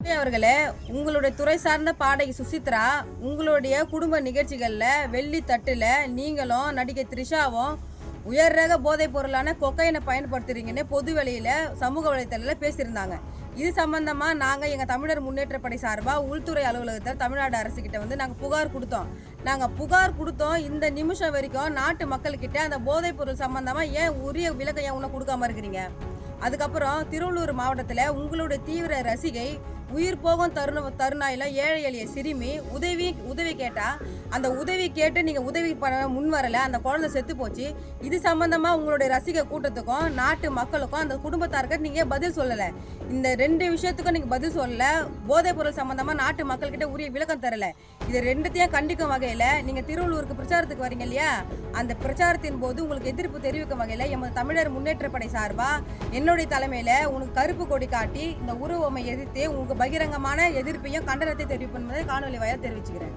அவர்களே, உங்களுடைய துறை சார்ந்த பாடகி சுசித்ரா உங்களுடைய குடும்ப நிகழ்ச்சிகளில் வெள்ளி தட்டில் நீங்களும் நடிகை த்ரிஷாவும் உயர் ரக போதைப் பொருளான கொக்கைனை பயன்படுத்துறீங்கன்னு பொது வெளியில் சமூக வலைத்தளத்தில் பேசியிருந்தாங்க. இது சம்பந்தமாக நாங்கள் எங்கள் தமிழர் முன்னேற்ற படை சார்பாக உள்துறை அலுவலகத்தில் தமிழ்நாடு அரசுக்கிட்ட நாங்கள் புகார் கொடுத்தோம். இந்த நிமிஷம் வரைக்கும் நாட்டு மக்கள்கிட்ட அந்த போதைப் பொருள் சம்பந்தமாக ஏன் உரிய விலக்கை ஏன் இன்னும் கொடுக்காம இருக்கிறீங்க? அதுக்கப்புறம் திருவள்ளூர் மாவட்டத்தில் உங்களுடைய தீவிர ரசிகை உயிர் போகும் தருணாயில் ஏழை எளிய சிறுமி உதவி கேட்டால் அந்த உதவி கேட்டு நீங்கள் உதவி பண்ண முன் வரலை, அந்த குழந்தை செத்து போச்சு. இது சம்பந்தமாக உங்களுடைய ரசிக கூட்டத்துக்கும் நாட்டு மக்களுக்கும் அந்த குடும்பத்தாருக்கு நீங்கள் பதில் சொல்லலை. இந்த ரெண்டு விஷயத்துக்கும் நீங்கள் பதில் சொல்லலை. போதைப் பொருள் சம்பந்தமாக நாட்டு மக்கள்கிட்ட உரிய விளக்கம் தரலை. இது ரெண்டுத்தையும் கண்டிக்கும் வகையில் நீங்கள் திருவள்ளூருக்கு பிரச்சாரத்துக்கு வரீங்க இல்லையா, அந்த பிரச்சாரத்தின் போது உங்களுக்கு எதிர்ப்பு தெரிவிக்கும் வகையில் எமது தமிழர் முன்னேற்ற படை சார்பாக என்னுடைய தலைமையில் உனக்கு கருப்பு கொடி காட்டி இந்த உருவமை எதிர்த்து உங்களுக்கு பகிரங்கமான எதிர்ப்பையும் கண்டனத்தை தெரிவிப்பது காணொலி வாயிலாக தெரிவிச்சுக்கிறேன்.